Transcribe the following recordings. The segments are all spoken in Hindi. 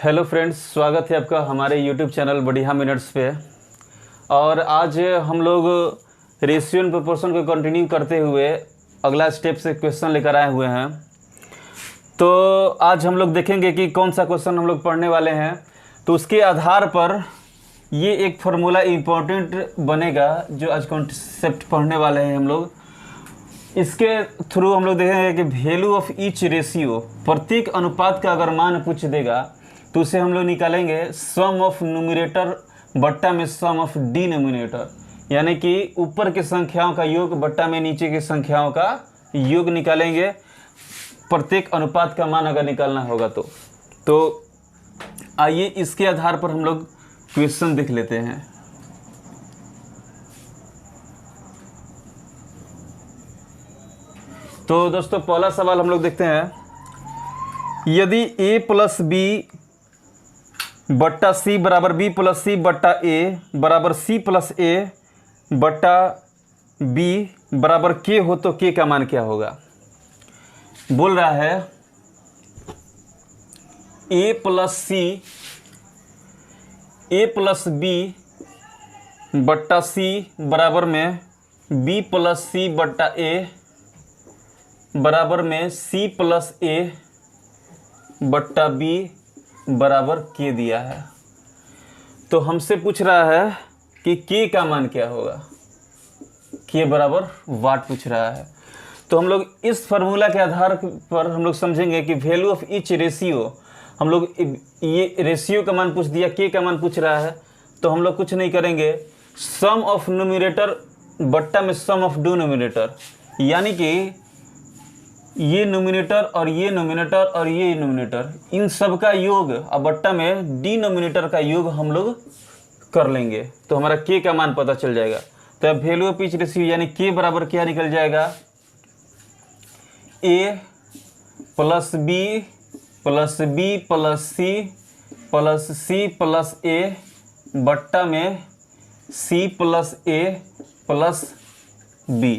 हेलो फ्रेंड्स, स्वागत है आपका हमारे यूट्यूब चैनल बढ़िया मिनट्स पे। और आज हम लोग रेशियो एंड प्रोपोर्शन को कंटिन्यू करते हुए अगला स्टेप से क्वेश्चन लेकर आए हुए हैं। तो आज हम लोग देखेंगे कि कौन सा क्वेश्चन हम लोग पढ़ने वाले हैं। तो उसके आधार पर ये एक फार्मूला इम्पोर्टेंट बनेगा जो आज कॉन्सेप्ट पढ़ने वाले हैं हम लोग। इसके थ्रू हम लोग देखेंगे कि वैल्यू ऑफ ईच रेशियो, प्रत्येक अनुपात का अगर मान पूछ देगा तो उसे हम लोग निकालेंगे सम ऑफ न्यूमरेटर बट्टा में सम ऑफ डिनोमिनेटर, यानी कि ऊपर की संख्याओं का योग बट्टा में नीचे की संख्याओं का योग निकालेंगे प्रत्येक अनुपात का मान अगर निकालना होगा तो आइए इसके आधार पर हम लोग क्वेश्चन देख लेते हैं। तो दोस्तों पहला सवाल हम लोग देखते हैं, यदि a प्लस बी बट्टा सी बराबर बी प्लस सी बट्टा ए बराबर सी प्लस ए बट्टा बी बराबर के हो तो के का मान क्या होगा। बोल रहा है a प्लस बी बट्टा सी बराबर में b प्लस सी बट्टा ए बराबर में सी प्लस ए बट्टा बी बराबर के दिया है। तो हमसे पूछ रहा है कि के का मान क्या होगा, के बराबर वाट पूछ रहा है। तो हम लोग इस फार्मूला के आधार पर हम लोग समझेंगे कि वैल्यू ऑफ ईच रेशियो, हम लोग ये रेशियो का मान पूछ दिया, के का मान पूछ रहा है, तो हम लोग कुछ नहीं करेंगे, सम ऑफ न्यूमरेटर बट्टा में सम ऑफ डिनोमिनेटर, यानी कि ये नोमिनेटर और ये नोमिनेटर और ये नोमिनेटर, इन सब का योग और बट्टा में डिनोमिनेटर का योग हम लोग कर लेंगे तो हमारा के का मान पता चल जाएगा। तो अब वैल्यू ऑफ ईच रेशियो यानी के बराबर क्या निकल जाएगा, A plus B plus B plus C plus A बट्टा में C plus A plus B.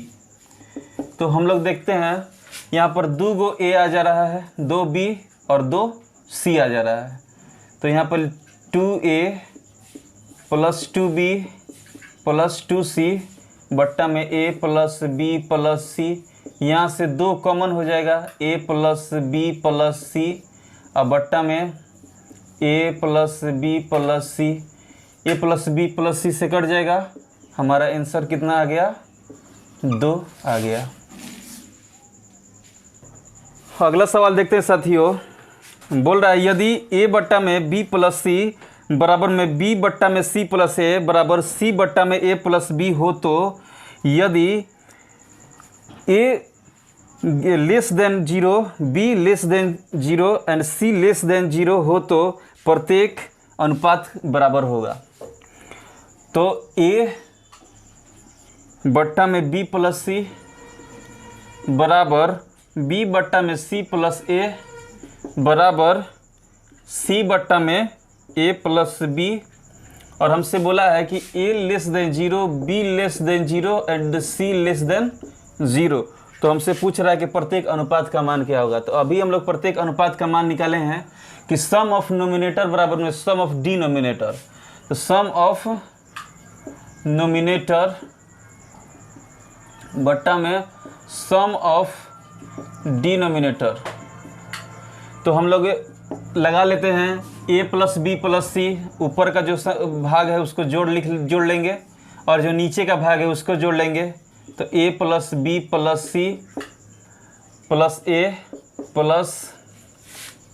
तो हम लोग देखते हैं यहाँ पर 2 गो ए आ जा रहा है, 2 बी और 2 सी आ जा रहा है। तो यहाँ पर 2a plus 2b plus 2c बट्टा में a plus b plus c, यहाँ से 2 कॉमन हो जाएगा, a plus b plus c और बट्टा में a plus b plus c, a plus b plus c से कट जाएगा। हमारा आंसर कितना आ गया, 2 आ गया। अगला सवाल देखते हैं साथियों। बोल रहा है यदि a बट्टा में b प्लस सी बराबर में b बट्टा में c प्लस ए बराबर c बट्टा में a प्लस b हो तो यदि a less than 0, b less than 0 and c less than 0 हो तो प्रत्येक अनुपात बराबर होगा। तो a बट्टा में b प्लस सी बराबर b बट्टा में c प्लस ए बराबर c बट्टा में a प्लस b, और हमसे बोला है कि a less than 0, b less than 0 and c less than 0। तो हमसे पूछ रहा है कि प्रत्येक अनुपात का मान क्या होगा। तो अभी हम लोग प्रत्येक अनुपात का मान निकाले हैं कि सम ऑफ नोमिनेटर बराबर में सम ऑफ डिनोमिनेटर। तो सम ऑफ नोमिनेटर बट्टा में सम ऑफ डिनोमिनेटर। तो हम लोग लगा लेते हैं a प्लस बी प्लस सी, ऊपर का जो भाग है उसको जोड़ लेंगे और जो नीचे का भाग है उसको जोड़ लेंगे। तो a plus B plus C plus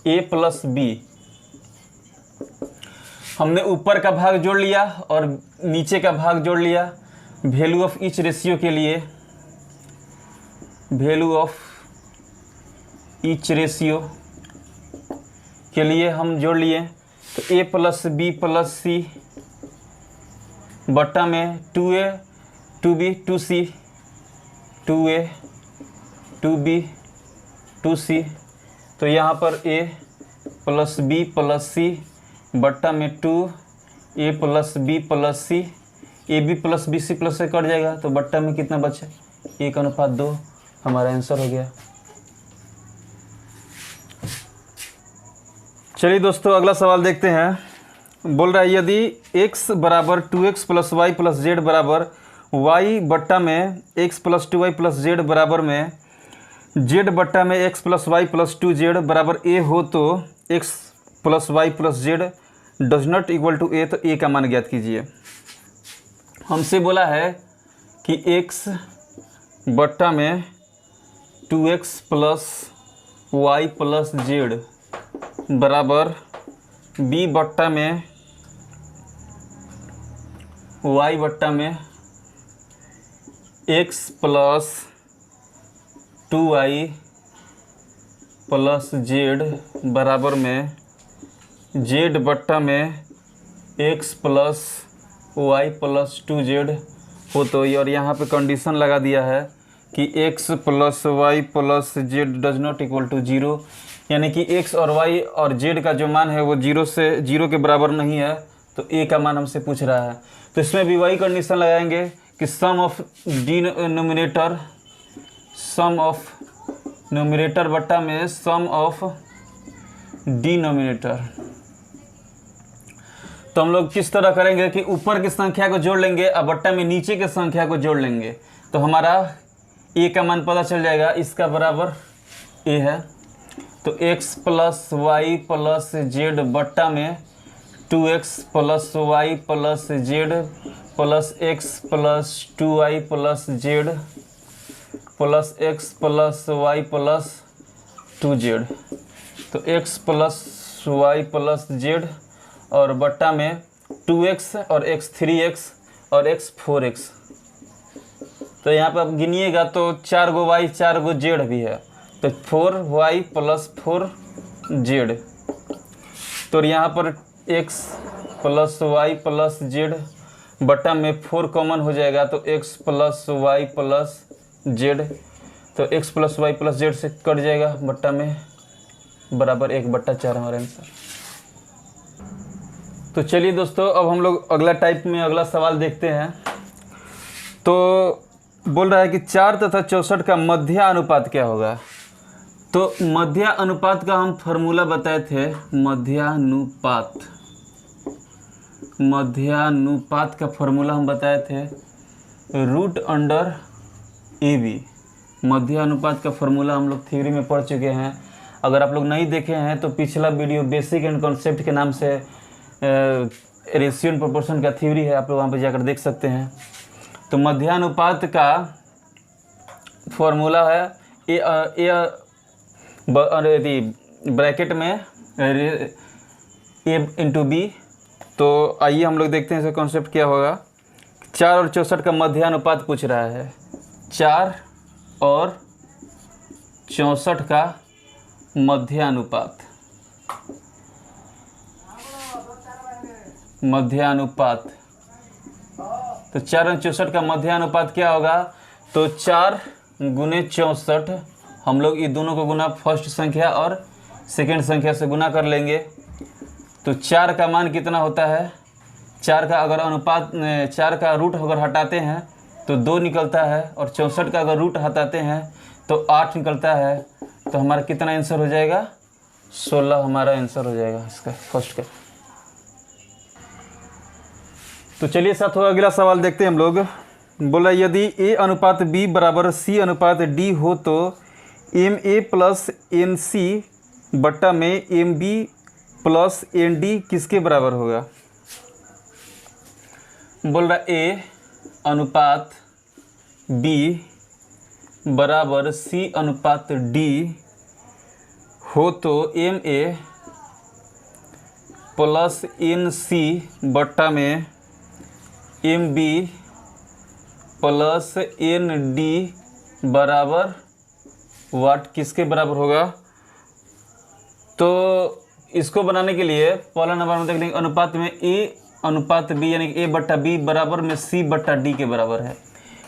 A plus B, हमने ऊपर का भाग जोड़ लिया और नीचे का भाग जोड़ लिया। वैल्यू ऑफ ईच रेशियो के लिए, वैल्यू ऑफ ईच रेशियो के लिए हम जोड़ लिए। तो a plus B plus C बट्टा में 2a 2b 2c 2a 2b 2c। तो यहाँ पर a plus B plus C बट्टा में 2a plus B plus C, A B plus B C plus से कट जाएगा। तो बट्टा में कितना बचा, 1:2 हमारा आंसर हो गया। चलिए दोस्तों अगला सवाल देखते हैं। बोल रहा है यदि x बराबर 2x plus Y plus Z बराबर y बट्टा में x plus 2y plus Z बराबर में z बट्टा में x plus Y plus 2z बराबर a हो तो x plus Y plus Z does not equal to a, तो a का मान ज्ञात कीजिए। हमसे बोला है कि x बट्टा में 2x plus Y plus Z बराबर b बट्टा में y बट्टा में x plus 2y plus Z बराबर में z बट्टा में x plus Y plus 2z हो तो, और यहाँ पे कंडीशन लगा दिया है कि x plus Y plus Z does not equal to 0, यानी कि x और y और z का जो मान है वो 0 के बराबर नहीं है, तो a का मान हमसे पूछ रहा है। तो इसमें भी वही कंडीशन लगाएंगे कि सम ऑफ न्यूमरेटर बट्टा में सम ऑफ डिनोमिनेटर। तो हम लोग किस तरह करेंगे कि ऊपर की संख्या को जोड़ लेंगे और बट्टा में नीचे की संख्या को जोड़ लेंगे, तो हमारा a का मान पता चल जाएगा। इसका बराबर a है, तो x plus Y plus Z बट्टा में 2x plus Y plus Z plus x plus 2y plus Z plus x plus Y plus 2z, तो x plus Y plus Z और बट्टा में 2x और x 3x और x 4x। तो यहाँ पर आप गिनिएगा तो 4 गो y 4 गो जेड भी है, तो 4y प्लस 4z। तो यहाँ पर x plus Y plus Z बट्टा में 4 कॉमन हो जाएगा, तो x plus Y plus Z, तो x plus Y plus Z से कट जाएगा बट्टा में बराबर 1/4 हमारा आंसर। तो चलिए दोस्तों अब हम लोग अगला टाइप में अगला सवाल देखते हैं। तो बोल रहा है कि 4 तथा 64 का मध्य अनुपात क्या होगा। तो मध्य अनुपात का हम फार्मूला बताए थे, मध्यानुपात का फार्मूला हम बताए थे √AB। मध्य अनुपात का फार्मूला हम लोग थ्योरी में पढ़ चुके हैं। अगर आप लोग नहीं देखे हैं तो पिछला वीडियो बेसिक एंड कॉन्सेप्ट के नाम से रेशियो एंड प्रोपोर्शन का थ्योरी है, आप लोग वहाँ पर जाकर देख सकते हैं। तो मध्यानुपात का फॉर्मूला है ब्रैकेट में a इंटू बी। तो आइए हम लोग देखते हैं इसका कॉन्सेप्ट क्या होगा। 4 और 64 का मध्यानुपात पूछ रहा है। 4 और 64 का मध्यानुपात, तो 4 और 64 का मध्यानुपात क्या होगा। तो 4 गुने 64, हम लोग ये दोनों को गुना फर्स्ट संख्या और सेकंड संख्या से गुना कर लेंगे। तो 4 का मान कितना होता है, 4 का अगर अनुपात 4 का रूट अगर हटाते हैं तो 2 निकलता है, और 64 का अगर रूट हटाते हैं तो 8 निकलता है। तो हमारा कितना आंसर हो जाएगा, 16 हमारा आंसर हो जाएगा इसका फर्स्ट का। तो चलिए साथ हो अगला सवाल देखते हैं हम लोग। बोला यदि a अनुपात b बराबर c अनुपात d हो तो ma प्लस nc बट्टा में mb प्लस nd किसके बराबर होगा। बोल रहा a अनुपात b बराबर c अनुपात d हो तो ma प्लस nc बट्टा में mb प्लस nd बराबर वाट किसके बराबर होगा। तो इसको बनाने के लिए पहला नंबर में देख लेंगे अनुपात में a अनुपात b, यानी कि a बट्टा b बराबर में c बट्टा d के बराबर है।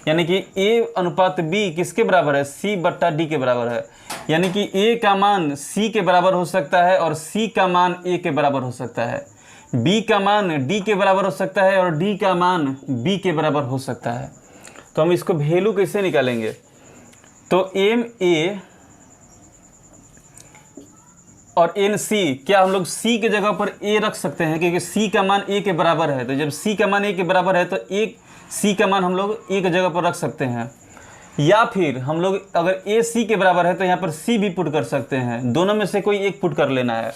यानी कि a अनुपात b किसके बराबर है, c बट्टा d के बराबर है। यानी कि a का मान c के बराबर हो सकता है और c का मान a के बराबर हो सकता है, b का मान d के बराबर हो सकता है और d का मान b के बराबर हो सकता है। तो हम इसको वैल्यू कैसे निकालेंगे। तो और एन सी, क्या हम लोग सी के जगह पर ए रख सकते हैं क्योंकि सी का मान ए के बराबर है। तो जब सी का मान ए के बराबर है तो एक सी का मान हम लोग ए के जगह पर रख सकते हैं, या फिर हम लोग अगर ए सी के बराबर है तो यहाँ पर सी भी पुट कर सकते हैं, दोनों में से कोई एक पुट कर लेना है।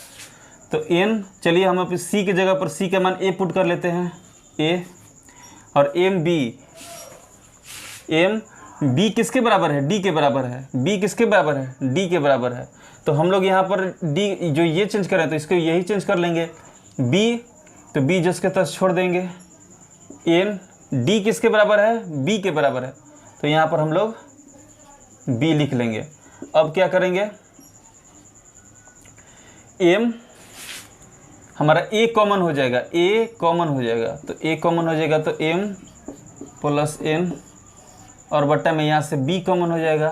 तो एन, चलिए हम अपनी सी की जगह पर सी का मान ए पुट कर लेते हैं, ए, और एम बी किसके बराबर है, डी के बराबर है। बी किसके बराबर है, डी के बराबर है। तो हम लोग यहाँ पर डी जो ये चेंज करें तो इसको यही चेंज कर लेंगे, बी, तो बी जस के तस छोड़ देंगे। एम, डी किसके बराबर है, बी के बराबर है, तो यहाँ पर हम लोग बी लिख लेंगे। अब क्या करेंगे, एम हमारा ए कॉमन हो जाएगा, ए कॉमन हो जाएगा, तो ए कॉमन हो जाएगा तो एम प्लस एन, और बट्टा में यहाँ से बी कॉमन हो जाएगा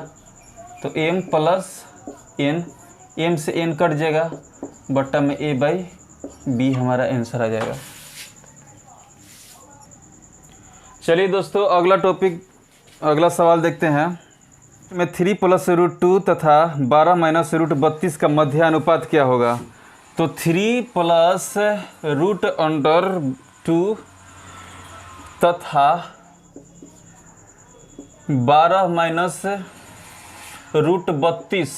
तो एम प्लस एन, एम से एन कट जाएगा, बट्टा में ए बाई बी हमारा आंसर आ जाएगा। चलिए दोस्तों अगला टॉपिक, अगला सवाल देखते हैं। में 3 प्लस रूट 2 तथा 12 माइनस रूट 32 का मध्य अनुपात क्या होगा। तो 3 प्लस रूट अंडर 2 तथा 12 माइनस रूट 32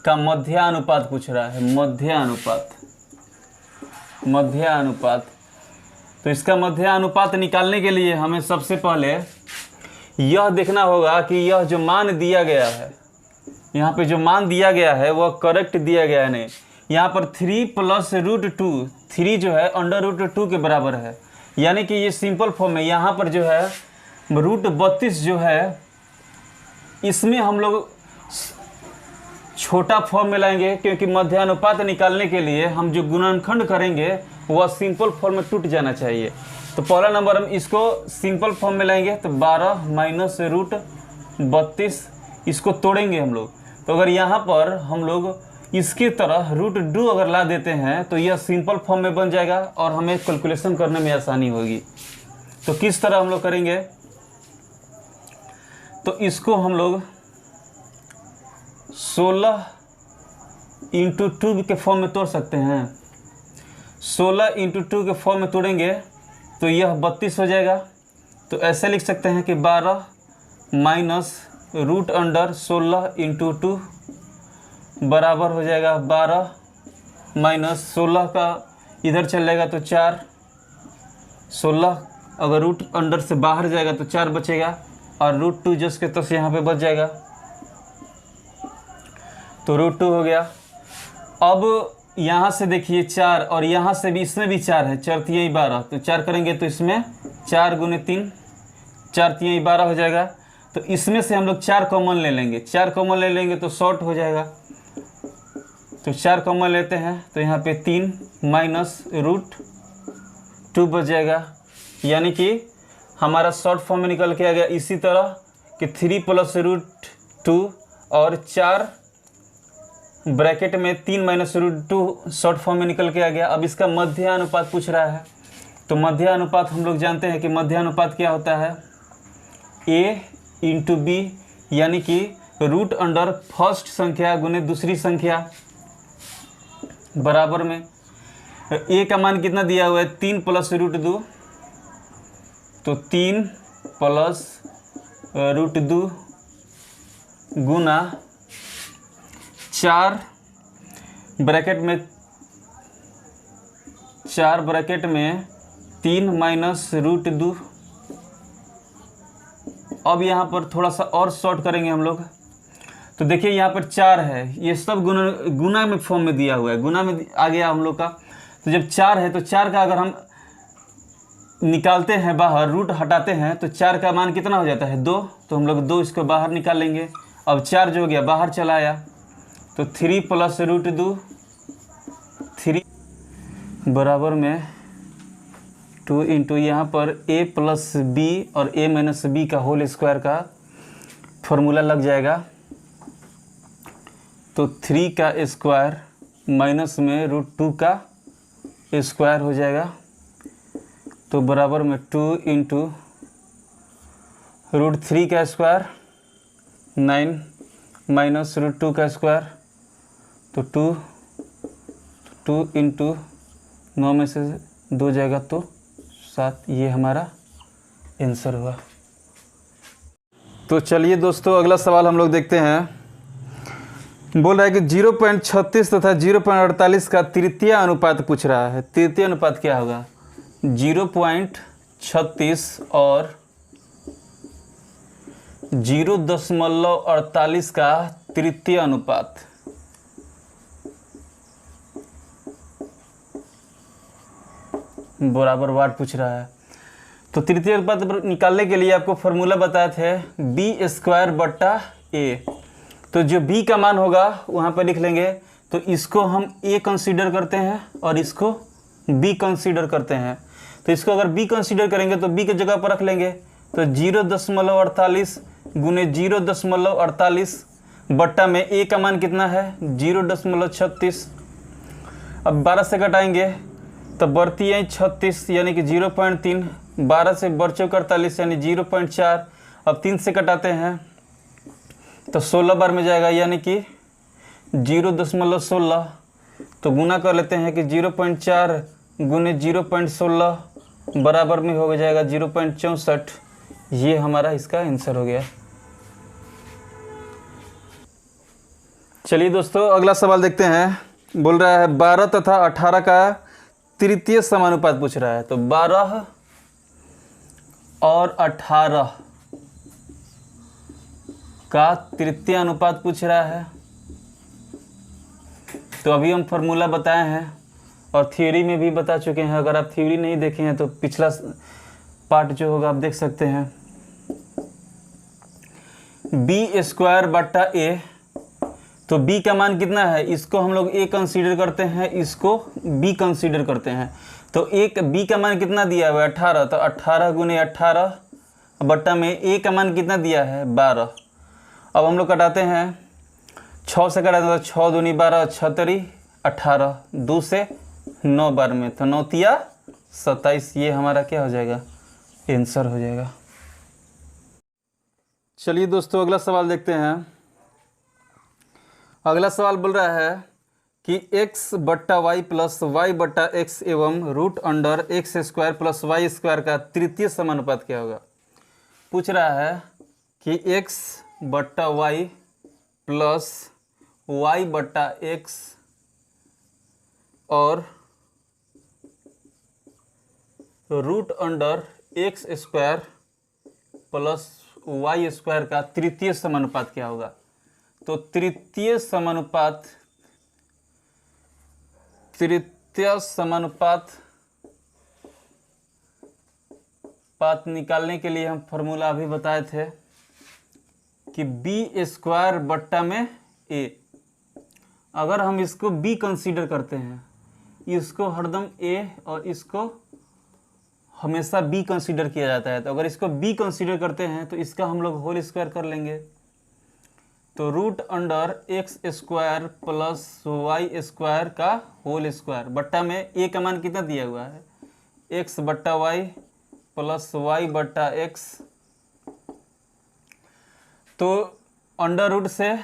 का मध्यानुपात पूछ रहा है, मध्यानुपात। तो इसका मध्यानुपात निकालने के लिए हमें सबसे पहले यह देखना होगा कि यह जो मान दिया गया है, यहाँ पे जो मान दिया गया है वह करेक्ट दिया गया है नहीं। यहाँ पर 3 प्लस रूट 2, 3 जो है अंडर रूट 2 के बराबर है, यानी कि ये सिंपल फॉर्म में। यहाँ पर जो है रूट 32 जो है इसमें हम लोग छोटा फॉर्म में लाएंगे, क्योंकि मध्यानुपात निकालने के लिए हम जो गुणनखंड करेंगे वह सिंपल फॉर्म में टूट जाना चाहिए। तो पहला नंबर हम इसको सिंपल फॉर्म में लाएंगे, तो 12 माइनस रूट 32 इसको तोड़ेंगे हम लोग। तो अगर यहाँ पर हम लोग इसकी तरह रूट 2 अगर ला देते हैं तो यह सिंपल फॉर्म में बन जाएगा और हमें कैलकुलेशन करने में आसानी होगी। तो किस तरह हम लोग करेंगे, तो इसको हम लोग 16 इंटू 2 के फॉर्म में तोड़ सकते हैं। 16 इंटू 2 के फॉर्म में तोड़ेंगे तो यह 32 हो जाएगा। तो ऐसे लिख सकते हैं कि 12 माइनस रूट अंडर 16 इंटू 2 बराबर हो जाएगा 12 माइनस 16 का इधर चल जाएगा तो 4, 16 अगर रूट अंडर से बाहर जाएगा तो 4 बचेगा, और रूट 2 जस के तस यहाँ पे बच जाएगा, तो रूट 2 हो गया। अब यहाँ से देखिए 4, और यहाँ से भी, इसमें भी 4 है, 4 तिहाई 12, तो 4 करेंगे तो इसमें 4 गुने 3, 4 तिहाई 12 हो जाएगा। तो इसमें से हम लोग 4 कॉमन ले लेंगे, 4 कॉमन ले लेंगे तो शॉर्ट हो जाएगा। तो 4 कॉमन लेते हैं तो यहाँ पे 3 माइनस रूट 2 बच जाएगा, यानी कि हमारा शॉर्ट फॉर्म में निकल के आ गया इसी तरह कि 3 प्लस रूट 2 और 4 ब्रैकेट में 3 माइनस रूट 2 शॉर्ट फॉर्म में निकल के आ गया। अब इसका मध्यानुपात पूछ रहा है, तो मध्यानुपात हम लोग जानते हैं कि मध्यानुपात क्या होता है, a इंटू बी, यानी कि रूट अंडर फर्स्ट संख्या गुने दूसरी संख्या बराबर में a का मान कितना दिया हुआ है, 3 प्लस रूट 2, तो 3 प्लस रूट 2 गुना 4 ब्रैकेट में 3 माइनस रूट 2। अब यहाँ पर थोड़ा सा और शॉर्ट करेंगे हम लोग। तो देखिए यहाँ पर 4 है, ये सब गुना में फॉर्म में दिया हुआ है, गुना में आ गया हम लोग का। तो जब 4 है तो 4 का अगर हम निकालते हैं बाहर, रूट हटाते हैं, तो 4 का मान कितना हो जाता है, 2, तो हम लोग 2 इसको बाहर निकाल लेंगे। अब 4 जो हो गया बाहर चला आया, तो 3 प्लस रूट 2, 3 बराबर में 2 इंटू यहाँ पर a प्लस बी और a माइनस बी का होल स्क्वायर का फॉर्मूला लग जाएगा। तो 3 का स्क्वायर माइनस में रूट 2 का स्क्वायर हो जाएगा, तो बराबर में 2 इंटू रूट 3 का स्क्वायर 9 माइनस रूट 2 का स्क्वायर, तो 2 2 इंटू 9 में से 2 जाएगा तो 7, ये हमारा आंसर हुआ। तो चलिए दोस्तों अगला सवाल हम लोग देखते हैं। बोल रहा है कि 0.36 तथा 0.48 का तृतीय अनुपात पूछ रहा है। तृतीय अनुपात क्या होगा? 0.36 और 0.48 का तृतीय अनुपात। बराबर वाट पूछ रहा है। तो तृतीय अनुपात निकालने के लिए आपको फॉर्मूला बताए थे b² बट्टा a। तो जो b का मान होगा वहाँ पर लिख लेंगे। तो इसको हम a कंसीडर करते हैं और इसको b कंसीडर करते हैं। तो इसको अगर b कंसीडर करेंगे तो b की जगह पर रख लेंगे। तो 0.48 गुने 0.48 बट्टा में a का मान कितना है? 0.36। अब 12 से घटाएंगे तो बढ़ती है 36 यानी कि 0.3। 12 से बढ़ चौक 48 यानी 0.4। अब 3 से कटाते हैं तो 16 बार में जाएगा यानी कि 0.16। तो गुना कर लेते हैं कि 0.4 गुने 0.16 बराबर में हो जाएगा 0.64। ये हमारा इसका आंसर हो गया। चलिए दोस्तों अगला सवाल देखते हैं। बोल रहा है 12 तथा 18 का तृतीय समानुपात पूछ रहा है। तो 12 और 18 का तृतीय अनुपात पूछ रहा है। तो अभी हम फॉर्मूला बताए हैं और थ्योरी में भी बता चुके हैं। अगर आप थ्योरी नहीं देखे हैं तो पिछला पार्ट जो होगा आप देख सकते हैं। b² बट्टा a। तो b का मान कितना है? इसको हम लोग a कंसीडर करते हैं, इसको b कंसीडर करते हैं। तो एक b का मान कितना दिया हुआ है? 18। तो 18 गुने 18 बट्टा में a का मान कितना दिया है? 12। अब हम लोग कटाते हैं 6 से कटाते हैं तो 6 दूनी 12, 6 तरी 18, 2 से 9 बार में तो 9 तिया 27। ये हमारा क्या हो जाएगा? आंसर हो जाएगा। चलिए दोस्तों अगला सवाल देखते हैं। अगला सवाल बोल रहा है कि x बट्टा वाई प्लस वाई बट्टा एक्स एवं root under x² plus y² का तृतीय समानुपात क्या होगा? पूछ रहा है कि x बट्टा वाई प्लस वाई बट्टा एक्स और root under x² plus y² का तृतीय समानुपात क्या होगा? तो तृतीय समानुपात निकालने के लिए हम फॉर्मूला अभी बताए थे कि b² बट्टा में a। अगर हम इसको b कंसीडर करते हैं, इसको हरदम a और इसको हमेशा b कंसीडर किया जाता है। तो अगर इसको b कंसीडर करते हैं तो इसका हम लोग होल स्क्वायर कर लेंगे। तो root under x² plus y² का होल स्क्वायर बट्टा में a का मान कितना दिया हुआ है? x बट्टा वाई प्लस वाई बट्टा एक्स। तो अंडर रूट से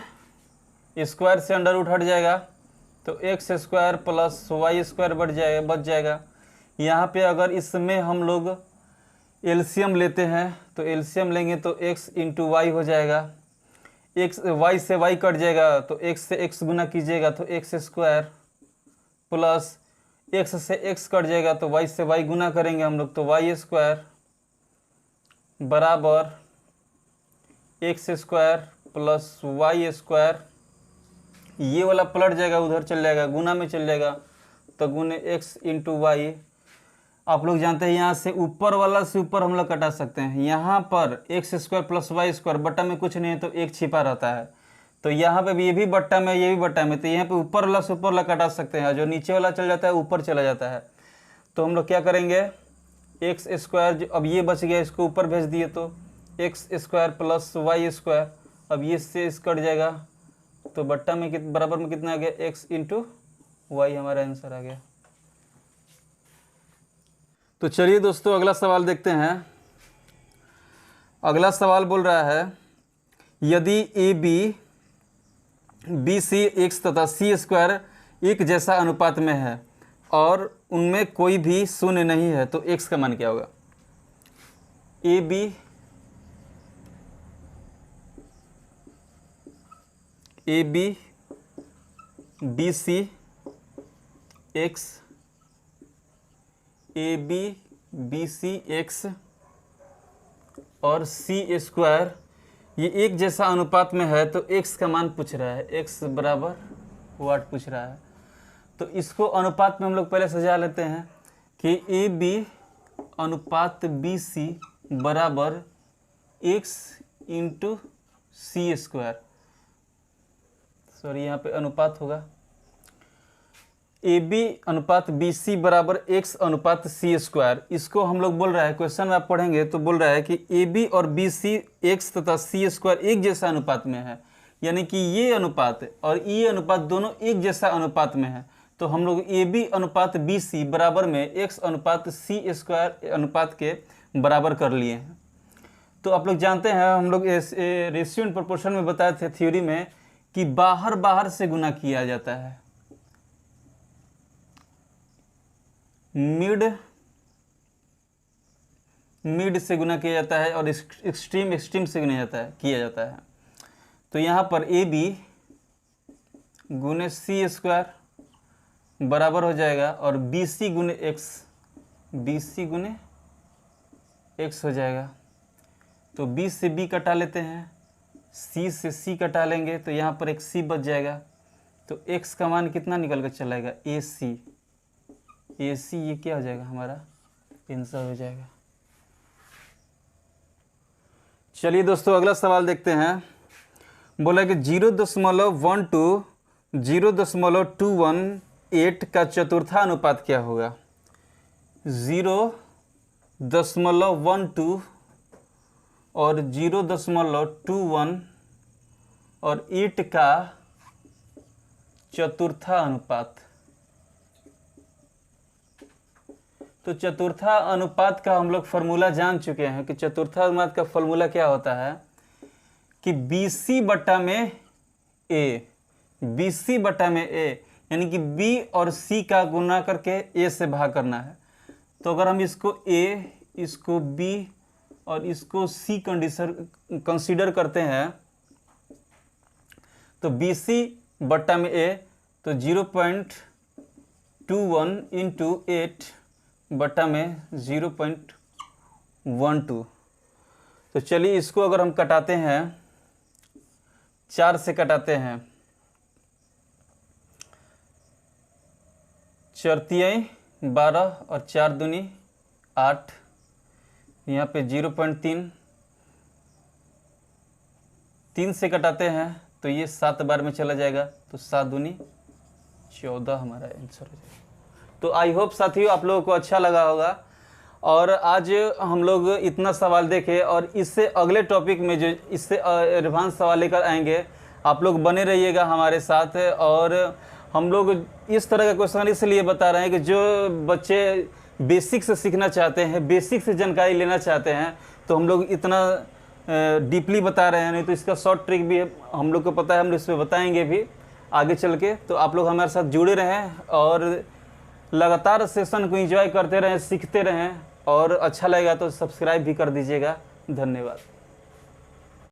स्क्वायर से अंडर रूट हट जाएगा तो x² प्लस y² बच जाएगा। यहाँ पे अगर इसमें हम लोग एलसीएम लेते हैं तो एलसीएम लेंगे तो x इंटू वाई हो जाएगा। x y से y कट जाएगा तो x से x गुना कीजिएगा तो x² प्लस x से x कट जाएगा तो y से y गुना करेंगे हम लोग तो y² बराबर x² प्लस y²। ये वाला पलट जाएगा, उधर चल जाएगा, गुना में चल जाएगा तो गुने x इंटू वाई। आप लोग जानते हैं यहाँ से ऊपर वाला से ऊपर हम लोग कटा सकते हैं। यहाँ पर x² प्लस y² बट्टा में कुछ नहीं है तो एक छिपा रहता है। तो यहाँ पे भी ये भी बट्टा में, ये भी बट्टा में, तो यहाँ पे ऊपर वाला से ऊपर वाला कटा सकते हैं। जो नीचे वाला चल जाता है ऊपर चला जाता है। तो हम लोग क्या करेंगे? x², अब ये बच गया, इसको ऊपर भेज दिए तो x² प्लस y²। अब ये से इस कट जाएगा तो बट्टा में बराबर में कितना आ गया? x इंटू वाई हमारा आंसर आ गया। तो चलिए दोस्तों अगला सवाल देखते हैं। अगला सवाल बोल रहा है यदि AB BC x तथा C² एक जैसा अनुपात में है और उनमें कोई भी शून्य नहीं है, तो x का मान क्या होगा? A B B C X, A B C X और सी स्क्वायर, ये एक जैसा अनुपात में है, तो x का मान पूछ रहा है, x बराबर वाट पूछ रहा है। तो इसको अनुपात में हम लोग पहले सजा लेते हैं कि ए बी अनुपात बी सी बराबर x इंटू सी स्क्वायर, सॉरी यहाँ पे अनुपात होगा, ए बी अनुपात बी सी बराबर x अनुपात सी स्क्वायर। इसको हम लोग बोल रहा है, क्वेश्चन में आप पढ़ेंगे तो बोल रहा है कि ए बी और बी सी एक्स तथा सी स्क्वायर एक जैसा अनुपात में है, यानी कि ये अनुपात और ये अनुपात दोनों एक जैसा अनुपात में है। तो हम लोग ए बी अनुपात बी सी बराबर में x अनुपात सी स्क्वायर अनुपात के बराबर कर लिए हैं। तो आप लोग जानते हैं, हम लोग रेशियो एंड प्रोपोर्शन में बताए थे थ्योरी में कि बाहर बाहर से गुना किया जाता है, मिड से गुना किया जाता है और एक्सट्रीम से गुना किया जाता है। तो यहाँ पर ए बी गुने सी स्क्वायर बराबर हो जाएगा और बी सी गुने एक्स हो जाएगा। तो बी से बी कटा लेते हैं, सी से सी कटा लेंगे, तो यहाँ पर एक सी बच जाएगा। तो एक्स का मान कितना निकल कर चलाएगा? ए सी ये क्या हो जाएगा? हमारा आंसर हो जाएगा। चलिए दोस्तों अगला सवाल देखते हैं। बोला कि 0.12 का चतुर्थानुपात क्या होगा? 0.12 और 0.21 और 8 का चतुर्था अनुपात। तो चतुर्था अनुपात का हम लोग फॉर्मूला जान चुके हैं कि चतुर्था अनुपात का फॉर्मूला क्या होता है कि BC बटा में A, BC बटा में A, यानी कि B और C का गुना करके A से भाग करना है। तो अगर हम इसको A, इसको B और इसको C कंसीडर करते हैं तो BC बटा में A, तो 0.21 इंटू 8 बटा में 0.12। तो चलिए इसको अगर हम कटाते हैं, 4 से कटाते हैं, 4 तियाई 12 और 4 दूनी 8, यहाँ पे 0.3, 3 से कटाते हैं तो ये 7 बार में चला जाएगा, तो 7 दूनी 14 हमारा आंसर हो जाएगा। तो आई होप साथियों आप लोगों को अच्छा लगा होगा और आज हम लोग इतना सवाल देखे और इससे अगले टॉपिक में जो इससे एडवांस सवाल लेकर आएंगे, आप लोग बने रहिएगा हमारे साथ। और हम लोग इस तरह का क्वेश्चन इसलिए बता रहे हैं कि जो बच्चे बेसिक से सीखना चाहते हैं, बेसिक से जानकारी लेना चाहते हैं, तो हम लोग इतना डीपली बता रहे हैं। नहीं तो इसका शॉर्ट ट्रिक भी हम लोग को पता है, हम लोग इस पर बताएंगे भी आगे चल के। तो आप लोग हमारे साथ जुड़े रहें और लगातार सेशन को एंजॉय करते रहें, सीखते रहें, और अच्छा लगेगा तो सब्सक्राइब भी कर दीजिएगा। धन्यवाद।